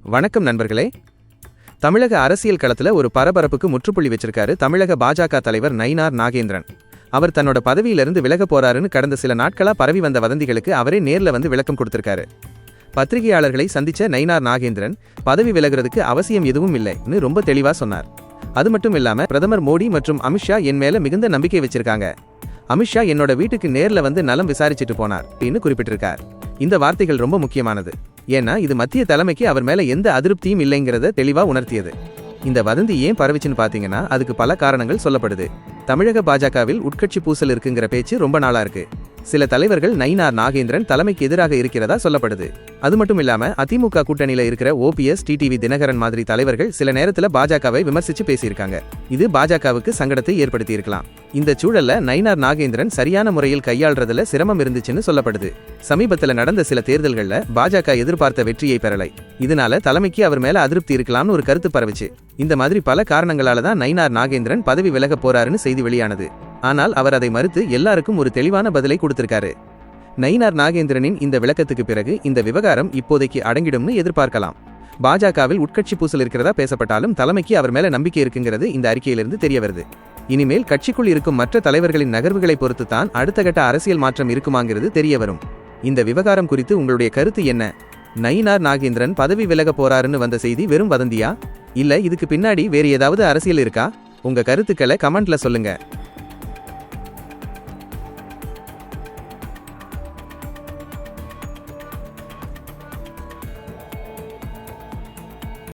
வணக்கம் நண்பர்களே. தமிழக அரசியல் களத்துல ஒரு பரபரப்புக்கு முற்றுப்புள்ளி வச்சிருக்காரு தமிழக பாஜக தலைவர் நயினார் நாகேந்திரன். அவர் தன்னோட பதவியிலிருந்து விலக போறாருன்னு கடந்த சில நாட்களா பரவி வந்த வதந்திகளுக்கு அவரே நேர்ல வந்து விளக்கம் கொடுத்திருக்காரு. பத்திரிகையாளர்களை சந்திச்ச நயினார் நாகேந்திரன் பதவி விலகிறதுக்கு அவசியம் எதுவும் இல்லைன்னு ரொம்ப தெளிவா சொன்னார். அது மட்டும் இல்லாம பிரதமர் மோடி மற்றும் அமித்ஷா என் மேல மிகுந்த நம்பிக்கை வச்சிருக்காங்க. அமித்ஷா என்னோட வீட்டுக்கு நேர்ல வந்து நலம் விசாரிச்சுட்டு போனார் அப்படின்னு குறிப்பிட்டிருக்கார். இந்த வார்த்தைகள் ரொம்ப முக்கியமானது. ஏன்னா இது மத்திய தலைமைக்கு அவர் மேல எந்த அதிருப்தியும் இல்லைங்கிறத தெளிவா உணர்த்தியது. இந்த வதந்தி ஏன் பரவிச்சுன்னு பாத்தீங்கன்னா அதுக்கு பல காரணங்கள் சொல்லப்படுது. தமிழக பாஜகவில் உட்கட்சி பூசல் இருக்குங்கிற பேச்சு ரொம்ப நாளா இருக்கு. சில தலைவர்கள் நயினார் நாகேந்திரன் தலைமைக்கு எதிராக இருக்கிறதா சொல்லப்படுது. அது மட்டும் இல்லாம அதிமுக கூட்டணியில இருக்கிற ஓபிஎஸ், டிடிவி தினகரன் மாதிரி தலைவர்கள் சில நேரத்துல பாஜகவை விமர்சிச்சு பேசியிருக்காங்க. இது பாஜகவுக்கு சங்கடத்தை ஏற்படுத்தி இருக்கலாம். இந்த சூழல்ல நயினார் நாகேந்திரன் சரியான முறையில் கையாள்றதுல சிரமம் இருந்துச்சுன்னு சொல்லப்படுது. சமீபத்துல நடந்த சில தேர்தல்கள்ல பாஜக எதிர்பார்த்த வெற்றியை பெறலை. இதனால தலைமைக்கு அவர் மேல அதிருப்தி இருக்கலாம்னு ஒரு கருத்து பரவுச்சு. இந்த மாதிரி பல காரணங்களாலதான் நயினார் நாகேந்திரன் பதவி விலக போறாருன்னு செய்தி வெளியானது. ஆனால் அவர் அதை மறுத்து எல்லாருக்கும் ஒரு தெளிவான பதிலை கொடுத்திருக்காரு. நயினார் நாகேந்திரனின் இந்த விளக்கத்துக்கு பிறகு இந்த விவகாரம் இப்போதைக்கு அடங்கிடும்னு எதிர்பார்க்கலாம். பாஜகவில் உட்கட்சி பூசல் இருக்கிறதா பேசப்பட்டாலும் தலைமைக்கு அவர் மேல நம்பிக்கை இருக்குங்கிறது இந்த அறிக்கையிலிருந்து தெரிய வருது. இனிமேல் கட்சிக்குள் இருக்கும் மற்ற தலைவர்களின் நகர்வுகளை பொறுத்து தான் அடுத்த கட்ட அரசியல் மாற்றம் இருக்குமாங்கிறது தெரிய வரும். இந்த விவகாரம் குறித்து உங்களுடைய கருத்து என்ன? நயினார் நாகேந்திரன் பதவி விலக போறாருன்னு வந்த செய்தி வெறும் வதந்தியா, இல்ல இதுக்கு பின்னாடி வேறு ஏதாவது அரசியல் இருக்கா? உங்க கருத்துக்களை கமெண்ட்ல சொல்லுங்க.